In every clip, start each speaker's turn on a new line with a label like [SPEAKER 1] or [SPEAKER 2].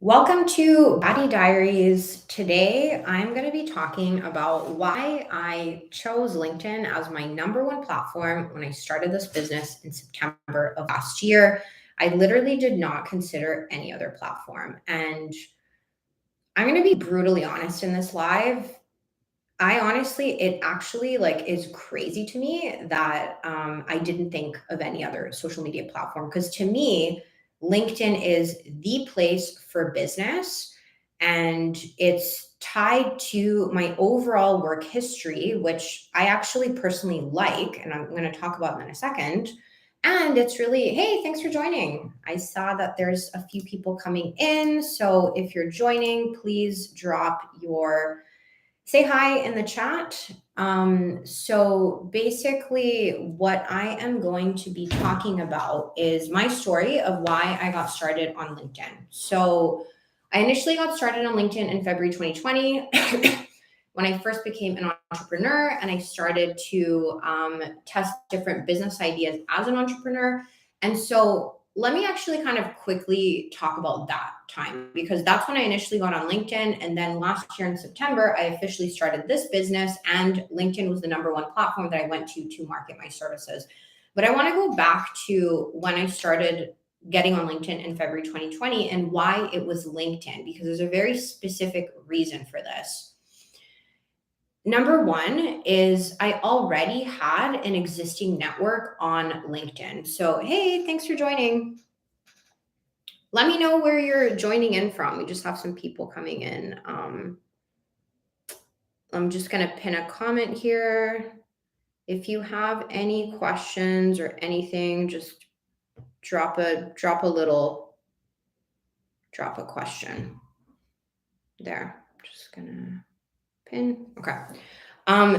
[SPEAKER 1] Welcome to Body Diaries. Today, I'm going to be talking about why I chose LinkedIn as my number one platform when I started this business in September of last year. I literally did not consider any other platform. And I'm going to be brutally honest in this live. I honestly, it actually is crazy to me that I didn't think of any other social media platform because to me, LinkedIn is the place for business, and it's tied to my overall work history, which I actually personally like, and I'm going to talk about in a second. And it's really, hey, thanks for joining. I saw that there's a few people coming in, so if you're joining, please drop your say hi in the chat. So basically, what I am going to be talking about is my story of why I got started on LinkedIn. So I initially got started on LinkedIn in February 2020 when I first became an entrepreneur, and I started to test different business ideas as an entrepreneur. And so let me actually kind of quickly talk about that time because that's when I initially got on LinkedIn. And then last year in September, I officially started this business, and LinkedIn was the number one platform that I went to market my services. But I want to go back to when I started getting on LinkedIn in February 2020 and why it was LinkedIn, because there's a very specific reason for this. Number one is I already had an existing network on LinkedIn. So, hey, thanks for joining. Let me know where you're joining in from. We just have some people coming in. I'm just going to pin a comment here. If you have any questions or anything, just drop a question there. Just gonna pin. Okay.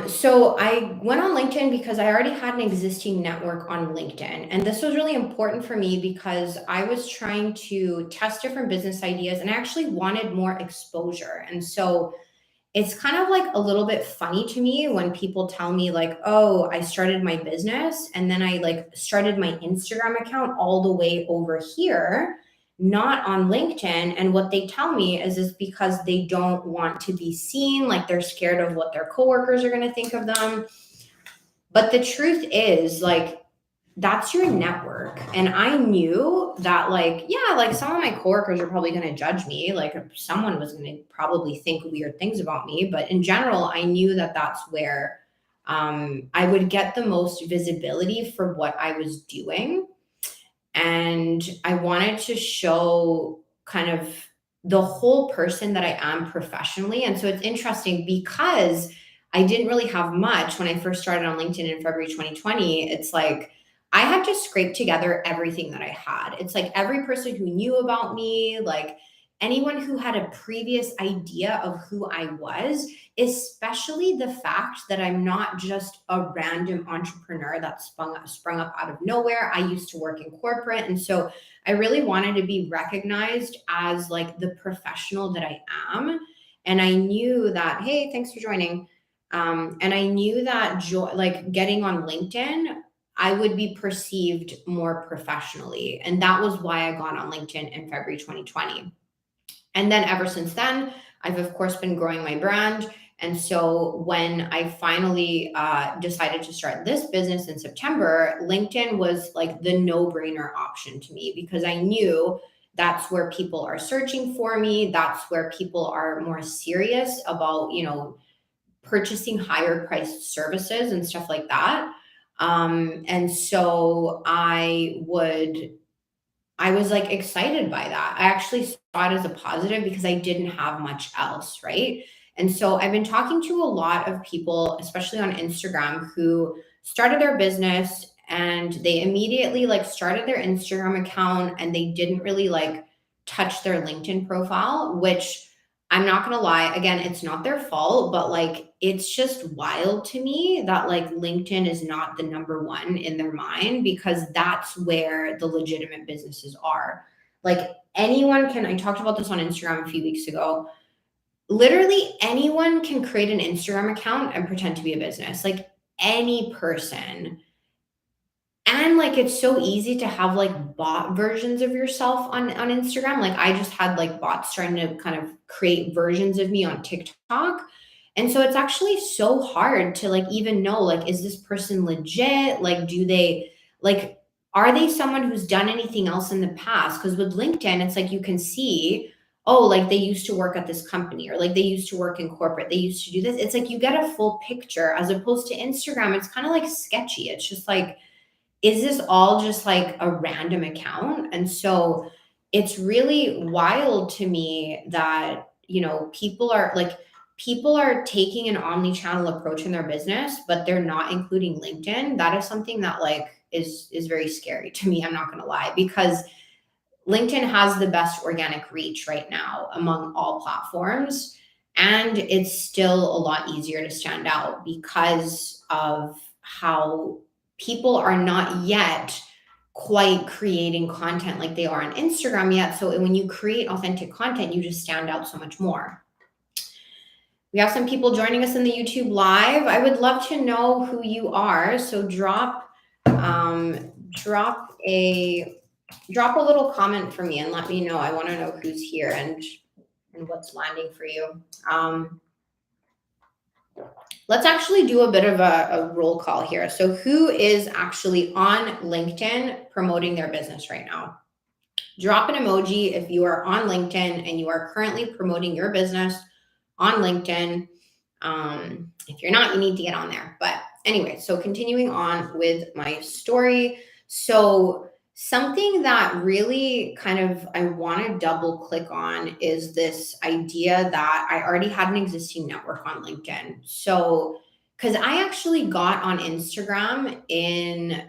[SPEAKER 1] So I went on LinkedIn because I already had an existing network on LinkedIn. And this was really important for me because I was trying to test different business ideas and I actually wanted more exposure. And so it's kind of like a little bit funny to me when people tell me like, oh, I started my business and then I started my Instagram account all the way over here, not on LinkedIn. And what they tell me is because they don't want to be seen, like they're scared of what their coworkers are going to think of them. But the truth is, that's your network. And I knew that, some of my coworkers are probably going to judge me. Like, someone was going to probably think weird things about me. But in general, I knew that that's where I would get the most visibility for what I was doing. And I wanted to show kind of the whole person that I am professionally. And so it's interesting because I didn't really have much when I first started on LinkedIn in February 2020. It's like I had to scrape together everything that I had. It's like every person who knew about me, like anyone who had a previous idea of who I was, especially the fact that I'm not just a random entrepreneur that sprung up out of nowhere. I used to work in corporate. And so I really wanted to be recognized as like the professional that I am. And I knew that, hey, thanks for joining. And I knew that getting on LinkedIn, I would be perceived more professionally. And that was why I got on LinkedIn in February 2020. And then ever since then, I've of course been growing my brand. And so when I finally decided to start this business in September, LinkedIn was like the no-brainer option to me because I knew that's where people are searching for me. That's where people are more serious about, purchasing higher priced services and stuff like that. And so I was like excited by that. I actually saw it as a positive because I didn't have much else, right? And so I've been talking to a lot of people, especially on Instagram, who started their business and they immediately started their Instagram account and they didn't really touch their LinkedIn profile, which I'm not going to lie, again, it's not their fault, but it's just wild to me that LinkedIn is not the number one in their mind because that's where the legitimate businesses are. Like anyone can, I talked about this on Instagram a few weeks ago. Literally anyone can create an Instagram account and pretend to be a business. Like any person. And like it's so easy to have like bot versions of yourself on Instagram. Like I just had like bots trying to kind of create versions of me on TikTok. And so it's actually so hard to like even know, like, is this person legit? Like, do they like are they someone who's done anything else in the past? Because with LinkedIn, it's like you can see, oh, like they used to work at this company, or like they used to work in corporate, they used to do this. It's like you get a full picture, as opposed to Instagram. It's kind of like sketchy. It's just like, is this all just like a random account? And so it's really wild to me that, people are taking an omni-channel approach in their business, but they're not including LinkedIn. That is something that like is very scary to me. I'm not going to lie, because LinkedIn has the best organic reach right now among all platforms. And it's still a lot easier to stand out because of how people are not yet quite creating content like they are on Instagram yet. So when you create authentic content, you just stand out so much more. We have some people joining us in the YouTube live. I would love to know who you are. So drop a little comment for me and let me know. I want to know who's here and what's landing for you. Let's actually do a bit of a roll call here. So who is actually on LinkedIn promoting their business right now? Drop an emoji if you are on LinkedIn and you are currently promoting your business on LinkedIn. If you're not, you need to get on there. But anyway, so continuing on with my story. So something that really kind of I want to double click on is this idea that I already had an existing network on LinkedIn. So, because I actually got on Instagram in,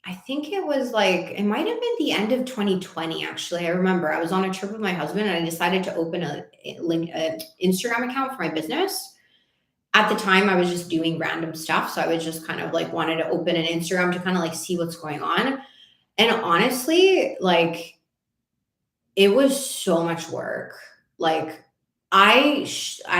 [SPEAKER 1] I think it was like, it might have been the end of 2020, actually. I remember I was on a trip with my husband and I decided to open a Instagram account for my business. At the time, I was just doing random stuff. So I was just kind of like wanted to open an Instagram to kind of like see what's going on. And honestly, like it was so much work. Like I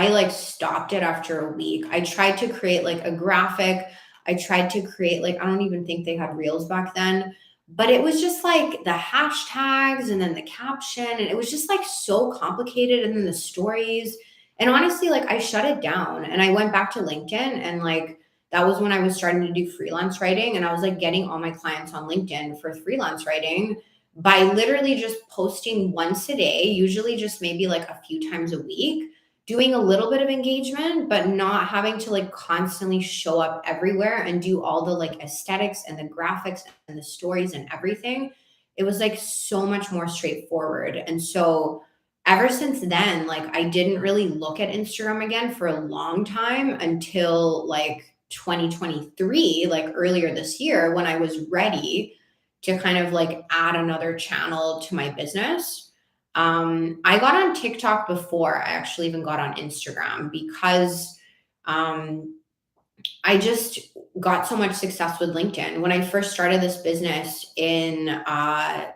[SPEAKER 1] like stopped it after a week. I tried to create like a graphic. I tried to create like, I don't even think they had reels back then, but it was just like the hashtags and then the caption, and it was just like so complicated, and then the stories. And honestly, like I shut it down and I went back to LinkedIn, and like that was when I was starting to do freelance writing, and I was like getting all my clients on LinkedIn for freelance writing by literally just posting once a day, usually just maybe like a few times a week, doing a little bit of engagement, but not having to like constantly show up everywhere and do all the like aesthetics and the graphics and the stories and everything. It was like so much more straightforward. And so ever since then, like I didn't really look at Instagram again for a long time until like 2023, like earlier this year, when I was ready to kind of like add another channel to my business. I got on TikTok before I actually even got on Instagram, because I just got so much success with LinkedIn. When I first started this business in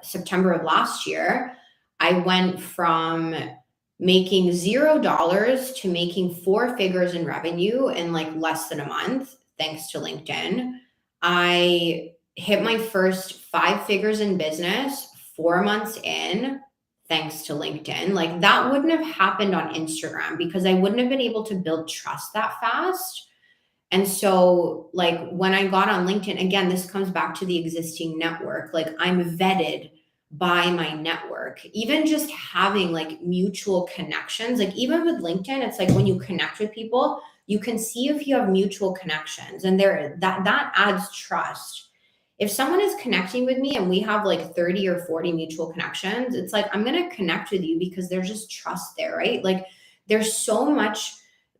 [SPEAKER 1] September of last year, I went from making $0 to making four figures in revenue in like less than a month, thanks to LinkedIn. I hit my first five figures in business 4 months in, thanks to LinkedIn. Like that wouldn't have happened on Instagram because I wouldn't have been able to build trust that fast. And so, like, when I got on LinkedIn, again, this comes back to the existing network. Like, I'm vetted by my network. Even just having like mutual connections, like, even with LinkedIn, it's like when you connect with people, you can see if you have mutual connections, and that adds trust. If someone is connecting with me and we have like 30 or 40 mutual connections, it's like I'm going to connect with you because there's just trust there, right? Like, there's so much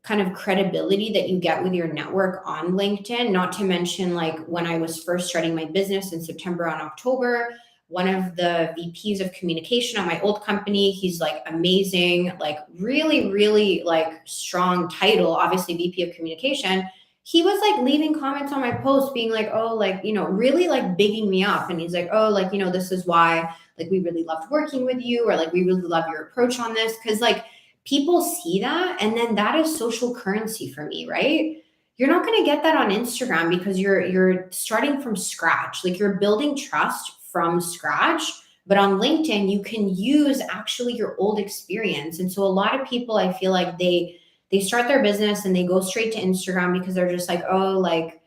[SPEAKER 1] kind of credibility that you get with your network on LinkedIn. Not to mention, like when I was first starting my business in September and October, one of the VPs of communication at my old company, he's like amazing, like really, really like strong title, obviously VP of communication. He was like leaving comments on my post being like, oh, like, really like bigging me up. And he's like, oh, like, this is why like we really loved working with you, or like we really love your approach on this. Cause like people see that, and then that is social currency for me, right? You're not going to get that on Instagram because you're starting from scratch. Like you're building trust from scratch. But on LinkedIn, you can use actually your old experience. And so a lot of people, I feel like they start their business and they go straight to Instagram because they're just like, oh, like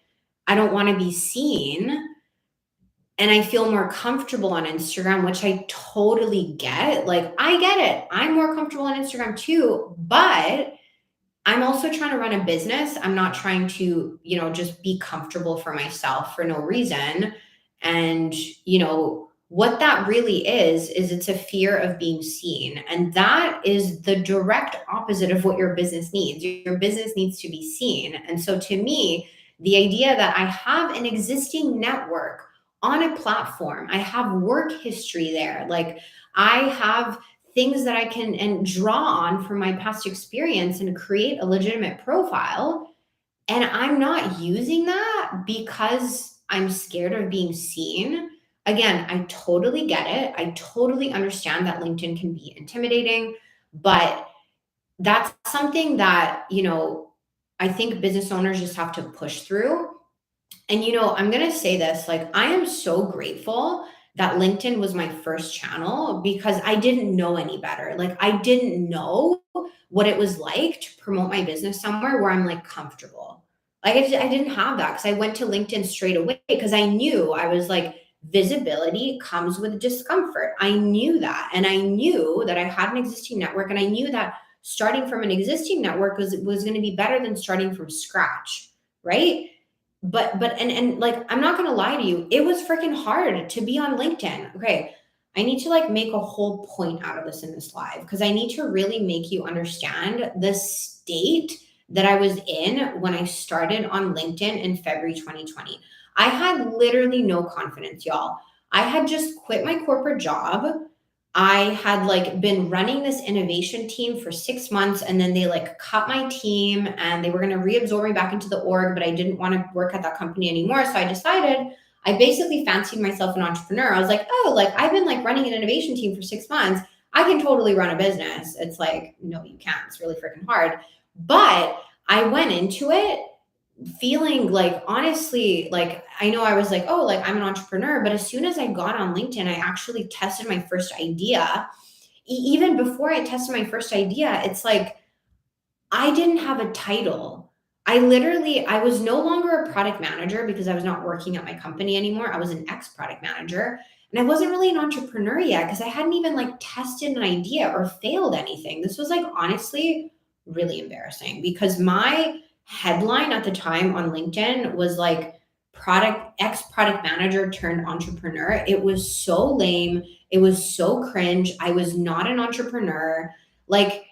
[SPEAKER 1] I don't want to be seen and I feel more comfortable on Instagram, which I totally get. Like, I get it. I'm more comfortable on Instagram too, but I'm also trying to run a business. I'm not trying to, just be comfortable for myself for no reason. And, what that really is it's a fear of being seen. And that is the direct opposite of what your business needs. Your business needs to be seen. And so to me, the idea that I have an existing network on a platform, I have work history there. Like I have things that I can and draw on from my past experience and create a legitimate profile. And I'm not using that because I'm scared of being seen. Again, I totally get it. I totally understand that LinkedIn can be intimidating, but that's something that, I think business owners just have to push through. And I'm going to say this, like I am so grateful that LinkedIn was my first channel because I didn't know any better. Like I didn't know what it was like to promote my business somewhere where I'm like comfortable. Like I didn't have that because I went to LinkedIn straight away because I knew I was like visibility comes with discomfort. I knew that, and I knew that I had an existing network, and I knew that starting from an existing network was going to be better than starting from scratch, right? But and like I'm not gonna lie to you, it was freaking hard to be on LinkedIn. Okay, I need to like make a whole point out of this in this live because I need to really make you understand the state that I was in when I started on LinkedIn in February 2020. I had literally no confidence, y'all. I had just quit my corporate job. I had like been running this innovation team for 6 months, and then they like cut my team and they were going to reabsorb me back into the org, but I didn't want to work at that company anymore. So I decided I basically fancied myself an entrepreneur. I was like, oh, like I've been like running an innovation team for 6 months. I can totally run a business. It's like, no, you can't. It's really freaking hard. But I went into it feeling like honestly, like I know I was like, oh, like I'm an entrepreneur, but as soon as I got on LinkedIn, I actually tested my first idea. Even before I tested my first idea, it's like I didn't have a title. I was no longer a product manager because I was not working at my company anymore. I was an ex product manager. And I wasn't really an entrepreneur yet because I hadn't even like tested an idea or failed anything. This was like honestly really embarrassing because my headline at the time on LinkedIn was like product manager turned entrepreneur. It was so lame. It was so cringe. I was not an entrepreneur. Like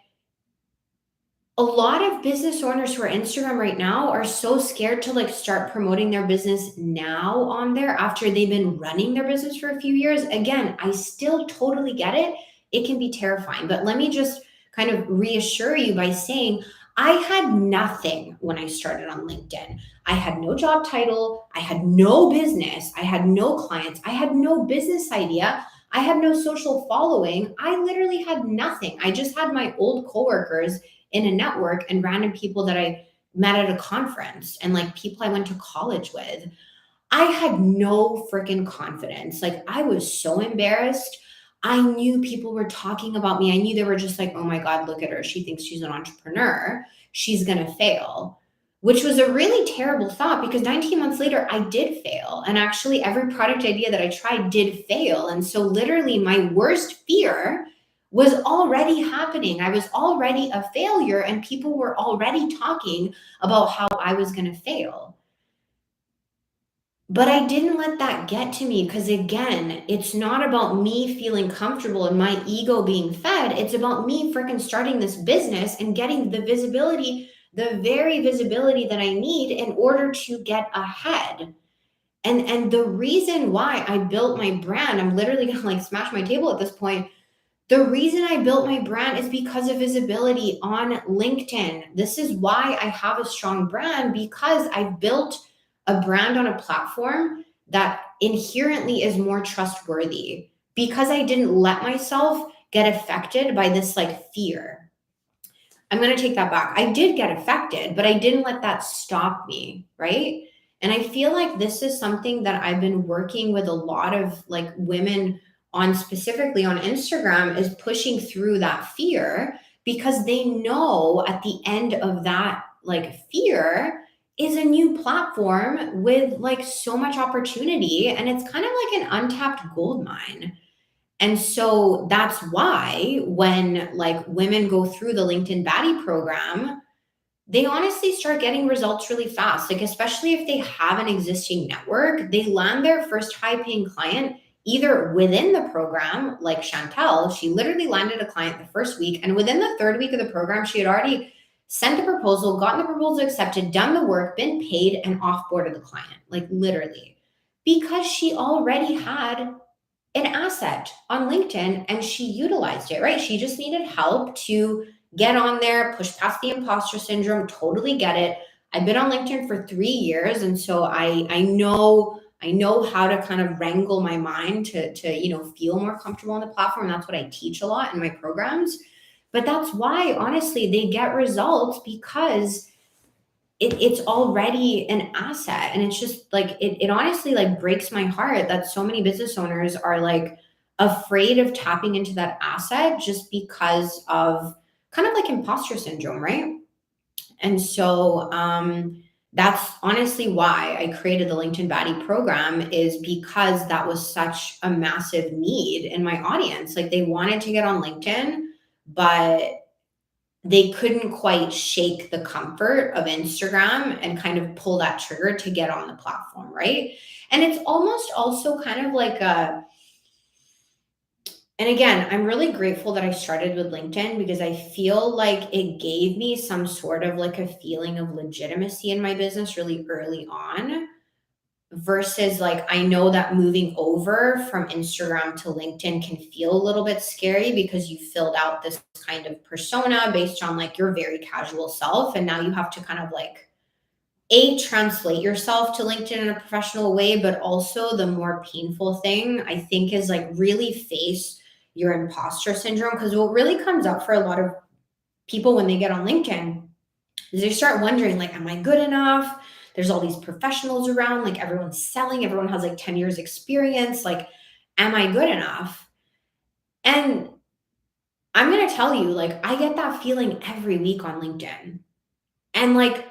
[SPEAKER 1] a lot of business owners who are Instagram right now are so scared to like start promoting their business now on there after they've been running their business for a few years. Again, I still totally get it. It can be terrifying, but let me just kind of reassure you by saying I had nothing when I started on LinkedIn. I had no job title, I had no business, I had no clients, I had no business idea. I had no social following. I literally had nothing. I just had my old coworkers in a network and random people that I met at a conference and like people I went to college with. I had no freaking confidence. Like I was so embarrassed. I knew people were talking about me. I knew they were just like, oh my God, look at her. She thinks she's an entrepreneur. She's going to fail, which was a really terrible thought because 19 months later, I did fail. And actually, every product idea that I tried did fail. And so, literally, my worst fear was already happening. I was already a failure, and people were already talking about how I was going to fail. But I didn't let that get to me because, again, it's not about me feeling comfortable and my ego being fed. It's about me freaking starting this business and getting the visibility, the very visibility that I need in order to get ahead. And the reason why I built my brand, I'm literally gonna like smash my table at this point. The reason I built my brand is because of visibility on LinkedIn. This is why I have a strong brand because I've built a brand on a platform that inherently is more trustworthy because I didn't let myself get affected by this like fear. I'm going to take that back. I did get affected, but I didn't let that stop me, right? And I feel like this is something that I've been working with a lot of like women on, specifically on Instagram, is pushing through that fear, because they know at the end of that like fear is a new platform with like so much opportunity, and it's kind of like an untapped gold mine. And so that's why when like women go through the LinkedIn Baddie program, they honestly start getting results really fast. Like, especially if they have an existing network, they land their first high paying client either within the program, like Chantel. She literally landed a client the first week, and within the third week of the program, she had already sent a proposal, gotten the proposal accepted, done the work, been paid, and offboarded the client. Like, literally, because she already had an asset on LinkedIn and she utilized it, right? She just needed help to get on there, push past the imposter syndrome, totally get it. I've been on LinkedIn for 3 years. And so I know how to kind of wrangle my mind to feel more comfortable on the platform. That's what I teach a lot in my programs. But that's why honestly they get results, because it's already an asset. And it's just like it honestly like breaks my heart that so many business owners are like afraid of tapping into that asset just because of kind of like imposter syndrome, right? And so that's honestly why I created the LinkedIn Baddie program, is because that was such a massive need in my audience. Like, they wanted to get on LinkedIn, but they couldn't quite shake the comfort of Instagram and kind of pull that trigger to get on the platform, right? And it's almost also kind of like and again, I'm really grateful that I started with LinkedIn, because I feel like it gave me some sort of like a feeling of legitimacy in my business really early on, versus like I know that moving over from Instagram to LinkedIn can feel a little bit scary, because you filled out this kind of persona based on like your very casual self, and now you have to kind of like translate yourself to LinkedIn in a professional way, but also the more painful thing I think is like really face your imposter syndrome, because what really comes up for a lot of people when they get on LinkedIn is they start wondering, like, am I good enough? There's all these professionals around, like everyone's selling, everyone has like 10 years experience. Like, am I good enough? And I'm going to tell you, like, I get that feeling every week on LinkedIn. And like,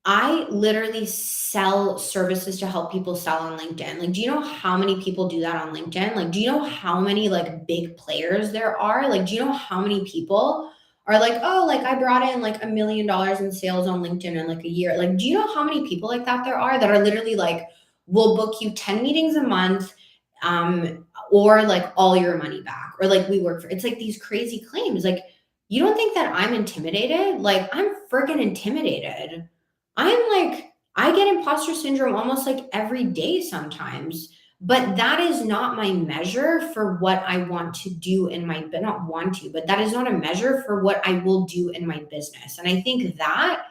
[SPEAKER 1] I literally sell services to help people sell on LinkedIn. Like, do you know how many people do that on LinkedIn? Like, do you know how many like big players there are? Like, do you know how many people are like, oh, like I brought in like $1 million in sales on LinkedIn in like a year? Like, do you know how many people like that there are that are literally like, we'll book you 10 meetings a month, or like all your money back, or like we work for, it's like these crazy claims. Like, you don't think that I'm intimidated? Like, I'm freaking intimidated. I'm like, I get imposter syndrome almost like every day sometimes, but that is not my measure for what I want to do in my, but not want to, but that is not a measure for what I will do in my business. And I think that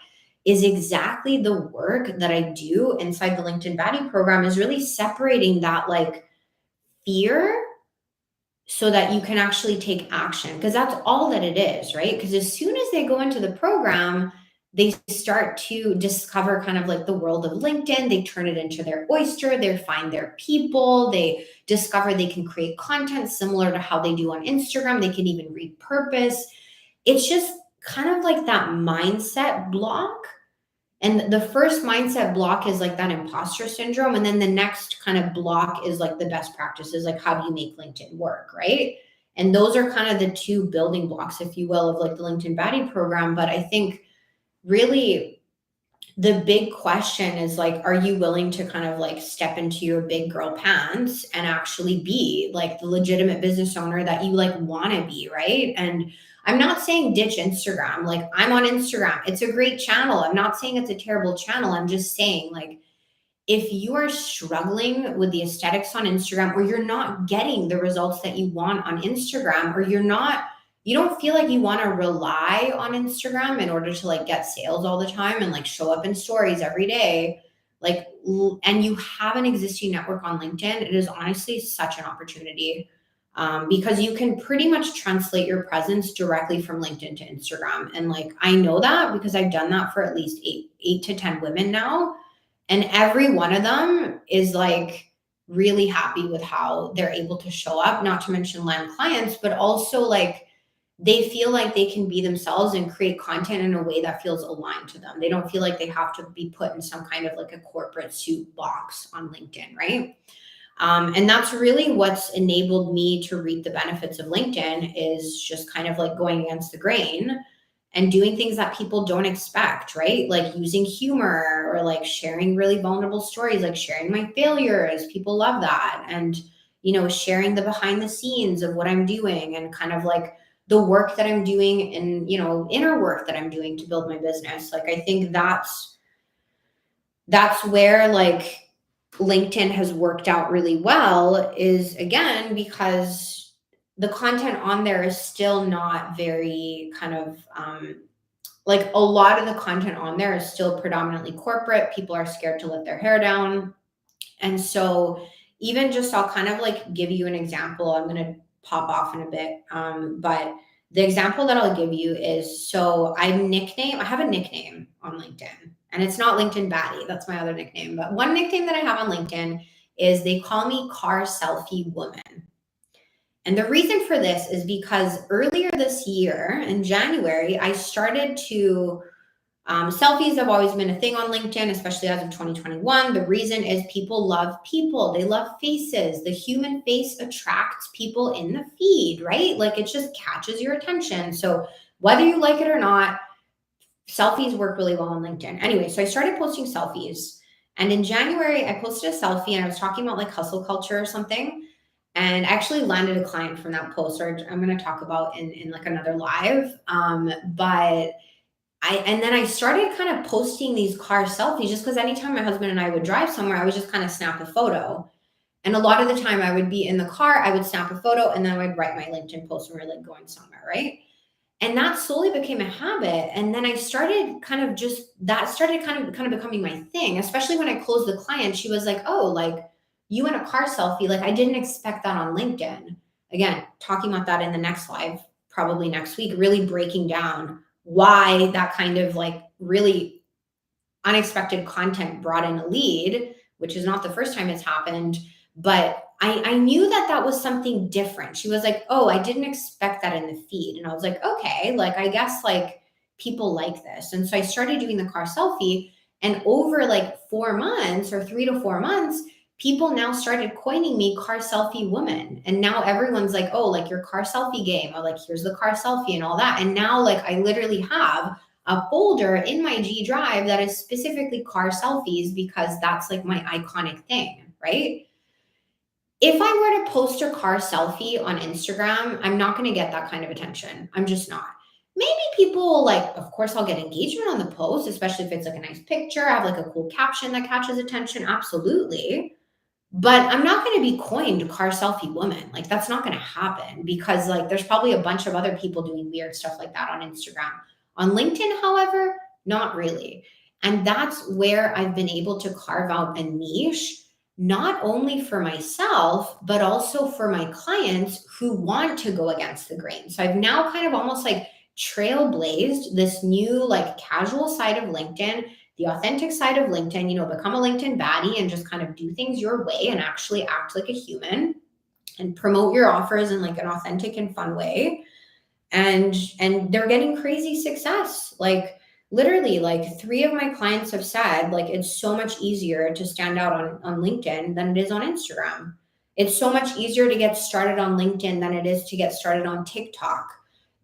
[SPEAKER 1] is exactly the work that I do inside the LinkedIn Baddie program, is really separating that like fear so that you can actually take action, because that's all that it is, right? Because as soon as they go into the program, they start to discover kind of like the world of LinkedIn. They turn it into their oyster, they find their people, they discover they can create content similar to how they do on Instagram, they can even repurpose. It's just kind of like that mindset block. And the first mindset block is like that imposter syndrome. And then the next kind of block is like the best practices, like how do you make LinkedIn work, right? And those are kind of the two building blocks, if you will, of like the LinkedIn Baddie program. But I think really the big question is like, are you willing to kind of like step into your big girl pants and actually be like the legitimate business owner that you like want to be, right? And I'm not saying ditch Instagram. Like, I'm on Instagram. It's a great channel. I'm not saying it's a terrible channel. I'm just saying, like, if you are struggling with the aesthetics on Instagram, or you're not getting the results that you want on Instagram, or you don't feel like you want to rely on Instagram in order to like get sales all the time and like show up in stories every day, like, and you have an existing network on LinkedIn, it is honestly such an opportunity. because you can pretty much translate your presence directly from LinkedIn to Instagram. And like, I know that because I've done that for at least eight to 10 women now. And every one of them is like really happy with how they're able to show up, not to mention land clients, but also like they feel like they can be themselves and create content in a way that feels aligned to them. They don't feel like they have to be put in some kind of like a corporate suit box on LinkedIn, right? And that's really what's enabled me to reap the benefits of LinkedIn, is just kind of like going against the grain and doing things that people don't expect, right? Like using humor or like sharing really vulnerable stories, like sharing my failures. People love that. And, sharing the behind the scenes of what I'm doing and kind of like the work that I'm doing and, inner work that I'm doing to build my business. Like, I think that's where like LinkedIn has worked out really well, is again because the content on there is still not very kind of like, a lot of the content on there is still predominantly corporate. People are scared to let their hair down. And so even just, I'll kind of like give you an example. I'm going to pop off in a bit. But the example that I'll give you is, so I have a nickname on LinkedIn, and it's not LinkedIn Baddie. That's my other nickname. But one nickname that I have on LinkedIn is they call me Car Selfie Woman. And the reason for this is because earlier this year in January, I started to selfies have always been a thing on LinkedIn, especially as of 2021. The reason is people love people. They love faces. The human face attracts people in the feed, right? Like, it just catches your attention. So whether you like it or not, selfies work really well on LinkedIn. Anyway, so I started posting selfies. And in January, I posted a selfie and I was talking about like hustle culture or something. And I actually landed a client from that post, or I'm going to talk about in like another live. But and then I started kind of posting these car selfies just because anytime my husband and I would drive somewhere, I would just kind of snap a photo. And a lot of the time I would be in the car, I would snap a photo, and then I would write my LinkedIn post when we we're like going somewhere, right? And that slowly became a habit. And then I started kind of becoming my thing, especially when I closed the client. She was like, oh, like, you in a car selfie. Like, I didn't expect that on LinkedIn. Again, talking about that in the next live, probably next week, really breaking down why that kind of like really unexpected content brought in a lead, which is not the first time it's happened. But I knew that was something different. She was like, oh, I didn't expect that in the feed. And I was like, okay, like, I guess like people like this. And so I started doing the car selfie. And over like 4 months or 3 to 4 months, people now started coining me Car Selfie Woman. And now everyone's like, oh, like your car selfie game, or like, here's the car selfie and all that. And now like I literally have a folder in my G Drive that is specifically car selfies, because that's like my iconic thing, right? If I were to post a car selfie on Instagram, I'm not going to get that kind of attention. I'm just not. Maybe people will like, of course, I'll get engagement on the post, especially if it's like a nice picture. I have like a cool caption that catches attention. Absolutely. But I'm not going to be coined Car Selfie Woman. Like, that's not going to happen, because like there's probably a bunch of other people doing weird stuff like that on Instagram. On LinkedIn, however, not really. And that's where I've been able to carve out a niche, not only for myself, but also for my clients who want to go against the grain. So I've now kind of almost like trailblazed this new like casual side of LinkedIn, the authentic side of LinkedIn, become a LinkedIn baddie and just kind of do things your way and actually act like a human and promote your offers in like an authentic and fun way. And they're getting crazy success. Like, literally, like 3 of my clients have said, like, it's so much easier to stand out on LinkedIn than it is on Instagram. It's so much easier to get started on LinkedIn than it is to get started on TikTok.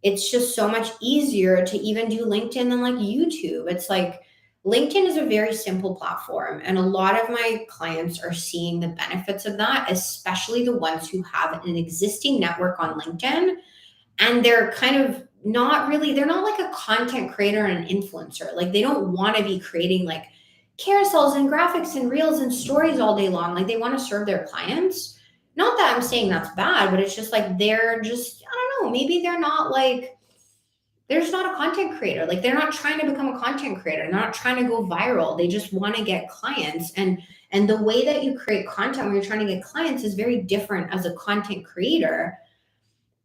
[SPEAKER 1] It's just so much easier to even do LinkedIn than like YouTube. It's like, LinkedIn is a very simple platform, and a lot of my clients are seeing the benefits of that, especially the ones who have an existing network on LinkedIn, and they're kind of they're not like a content creator and an influencer. Like, they don't want to be creating like carousels and graphics and reels and stories all day long. Like, they want to serve their clients. Not that I'm saying that's bad, but it's just like they're just, I don't know, maybe they're not like, they're just not a content creator. Like, they're not trying to become a content creator. They're not trying to go viral. They just want to get clients. And the way that you create content when you're trying to get clients is very different as a content creator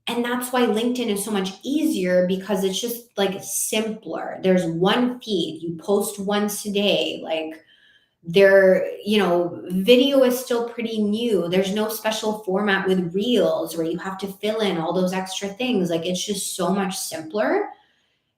[SPEAKER 1] And that's why LinkedIn is so much easier because it's just like simpler. There's one feed, you post once a day. Like video is still pretty new. There's no special format with reels where you have to fill in all those extra things. Like it's just so much simpler.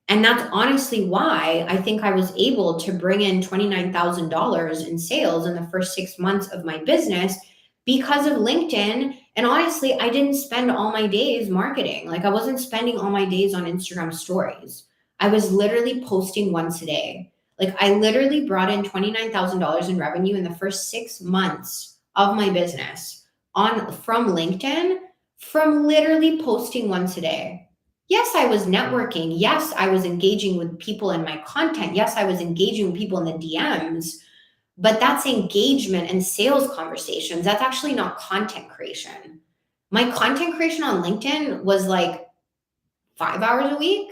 [SPEAKER 1] And that's honestly why I think I was able to bring in $29,000 in sales in the first 6 months of my business because of LinkedIn. And honestly, I didn't spend all my days marketing. Like I wasn't spending all my days on Instagram stories. I was literally posting once a day. Like I literally brought in $29,000 in revenue in the first 6 months of my business from LinkedIn, from literally posting once a day. Yes, I was networking. Yes, I was engaging with people in my content. Yes, I was engaging with people in the DMs, but that's engagement and sales conversations. That's actually not content creation. My content creation on LinkedIn was like 5 hours a week,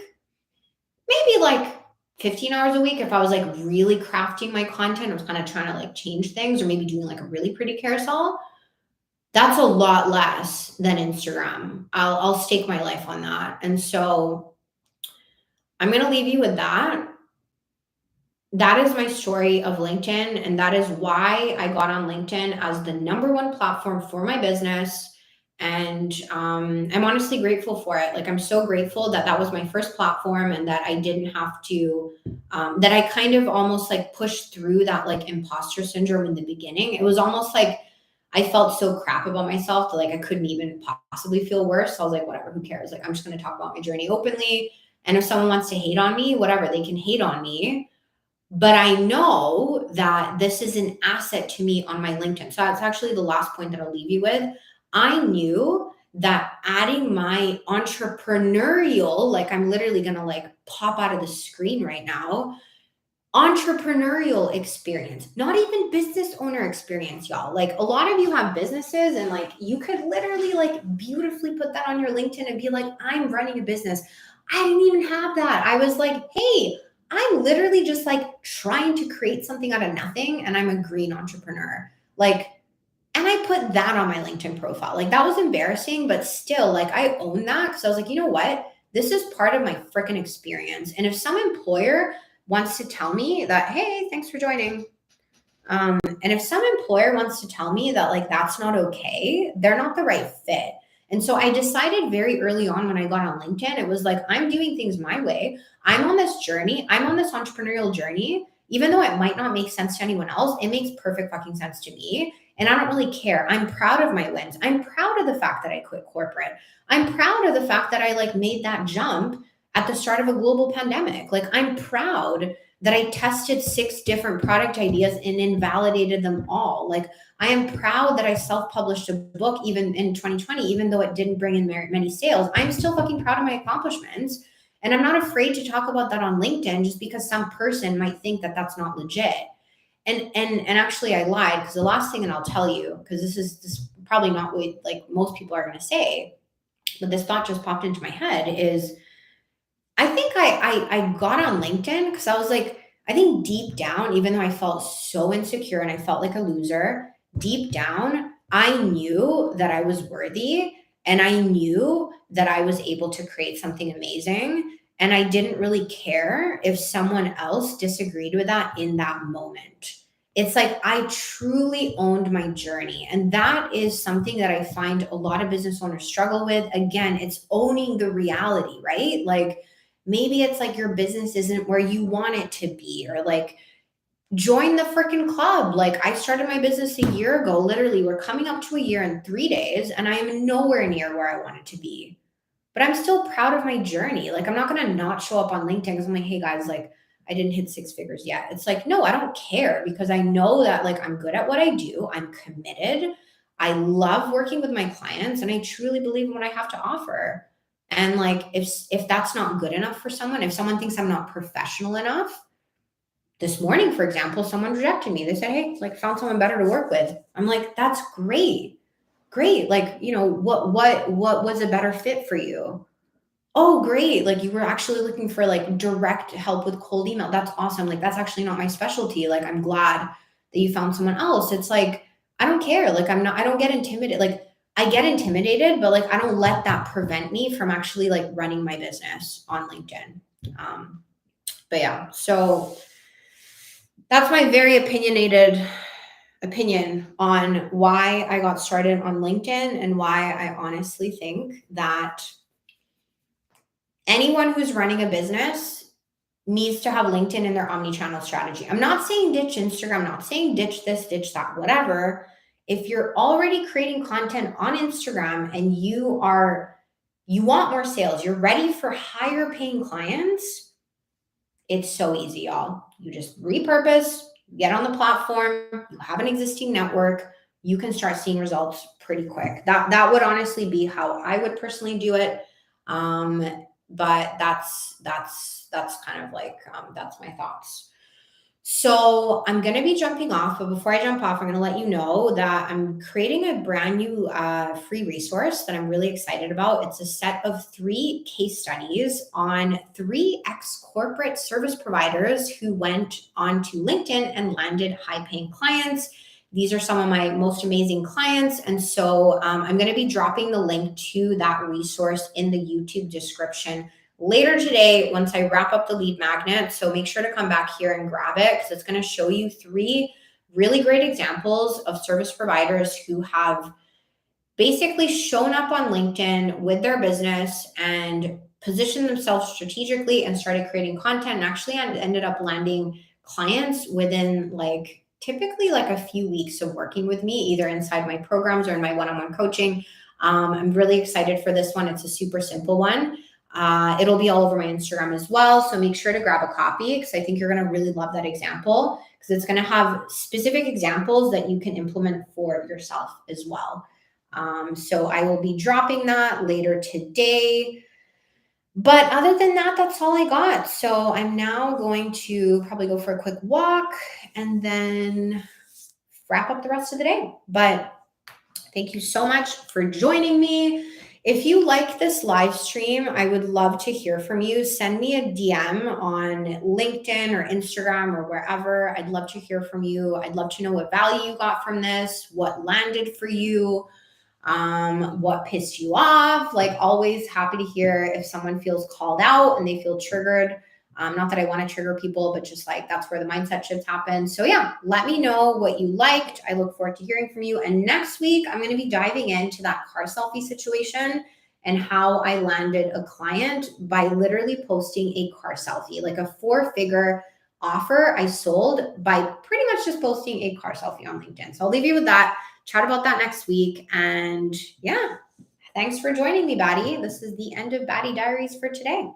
[SPEAKER 1] maybe like 15 hours a week if I was like really crafting my content. I was kind of trying to like change things or maybe doing like a really pretty carousel. That's a lot less than Instagram. I'll stake my life on that. And so I'm going to leave you with that. That is my story of LinkedIn. And that is why I got on LinkedIn as the number one platform for my business. And I'm honestly grateful for it. Like, I'm so grateful that that was my first platform and that I didn't have to, that I kind of almost like pushed through that like imposter syndrome in the beginning. It was almost like I felt so crap about myself that like I couldn't even possibly feel worse. So I was like, whatever, who cares? Like, I'm just going to talk about my journey openly. And if someone wants to hate on me, whatever, they can hate on me. But I know that this is an asset to me on my LinkedIn. So that's actually the last point that I'll leave you with. I knew that adding my entrepreneurial, like I'm literally going to like pop out of the screen right now, entrepreneurial experience, not even business owner experience, y'all. Like a lot of you have businesses and like you could literally like beautifully put that on your LinkedIn and be like, I'm running a business. I didn't even have that. I was like, hey, I'm literally just like trying to create something out of nothing and I'm a green entrepreneur. Like, and I put that on my LinkedIn profile. Like that was embarrassing, but still like I own that because I was like, you know what? This is part of my freaking experience. And if some employer wants to tell me that, hey, thanks for joining. And if some employer wants to tell me that like that's not okay, they're not the right fit. And so I decided very early on when I got on LinkedIn, it was like, I'm doing things my way. I'm on this journey. I'm on this entrepreneurial journey. Even though it might not make sense to anyone else, it makes perfect fucking sense to me. And I don't really care. I'm proud of my wins. I'm proud of the fact that I quit corporate. I'm proud of the fact that I like made that jump at the start of a global pandemic. Like I'm proud that I tested 6 different product ideas and invalidated them all. Like I am proud that I self-published a book even in 2020, even though it didn't bring in many sales. I'm still fucking proud of my accomplishments. And I'm not afraid to talk about that on LinkedIn just because some person might think that that's not legit. And actually I lied because the last thing, and I'll tell you, because this is probably not what like most people are going to say, but this thought just popped into my head is I think I got on LinkedIn because I was like, I think deep down, even though I felt so insecure and I felt like a loser, deep down, I knew that I was worthy and I knew that I was able to create something amazing. And I didn't really care if someone else disagreed with that in that moment. It's like I truly owned my journey. And that is something that I find a lot of business owners struggle with. Again, it's owning the reality, right? Like, maybe it's like your business isn't where you want it to be, or like join the freaking club. Like I started my business a year ago. Literally, we're coming up to a year in 3 days, and I am nowhere near where I want it to be. But I'm still proud of my journey. Like I'm not gonna not show up on LinkedIn because I'm like, hey guys, like I didn't hit 6 figures yet. It's like, no, I don't care because I know that like I'm good at what I do. I'm committed. I love working with my clients and I truly believe in what I have to offer. And like if that's not good enough for someone, if someone thinks I'm not professional enough, this morning, for example, someone rejected me. They said, hey, like found someone better to work with. I'm like, that's great. Great. Like, you know, what was a better fit for you? Oh, great. Like you were actually looking for like direct help with cold email. That's awesome. Like that's actually not my specialty. Like I'm glad that you found someone else. It's like, I don't care. Like I don't get intimidated. Like I get intimidated, but like I don't let that prevent me from actually like running my business on LinkedIn. But yeah, so that's my very opinionated opinion on why I got started on LinkedIn and why I honestly think that anyone who's running a business needs to have LinkedIn in their omni-channel strategy. I'm not saying ditch Instagram, I'm not saying ditch this, ditch that, whatever. If you're already creating content on Instagram and you want more sales, you're ready for higher paying clients, it's so easy, y'all. You just repurpose, get on the platform, you have an existing network, you can start seeing results pretty quick. That would honestly be how I would personally do it. But that's kind of like that's my thoughts. So I'm going to be jumping off, but before I jump off, I'm going to let you know that I'm creating a brand new free resource that I'm really excited about. It's a set of 3 case studies on 3 ex-corporate service providers who went onto LinkedIn and landed high-paying clients. These are some of my most amazing clients. And so I'm going to be dropping the link to that resource in the YouTube description later today once I wrap up the lead magnet. So make sure to come back here and grab it because it's going to show you 3 really great examples of service providers who have basically shown up on LinkedIn with their business and positioned themselves strategically and started creating content and actually ended up landing clients within like typically like a few weeks of working with me, either inside my programs or in my one-on-one coaching. I'm really excited for this one. It's a super simple one. It'll be all over my Instagram as well. So make sure to grab a copy because I think you're going to really love that example because it's going to have specific examples that you can implement for yourself as well. So I will be dropping that later today. But other than that, that's all I got. So I'm now going to probably go for a quick walk and then wrap up the rest of the day. But thank you so much for joining me. If you like this live stream, I would love to hear from you. Send me a DM on LinkedIn or Instagram or wherever. I'd love to hear from you. I'd love to know what value you got from this, what landed for you, what pissed you off. Like always happy to hear if someone feels called out and they feel triggered. Not that I want to trigger people, but just like that's where the mindset shifts happen. So yeah, let me know what you liked. I look forward to hearing from you. And next week, I'm going to be diving into that car selfie situation and how I landed a client by literally posting a car selfie, like a 4-figure offer I sold by pretty much just posting a car selfie on LinkedIn. So I'll leave you with that. Chat about that next week. And yeah, thanks for joining me, Batty. This is the end of Batty Diaries for today.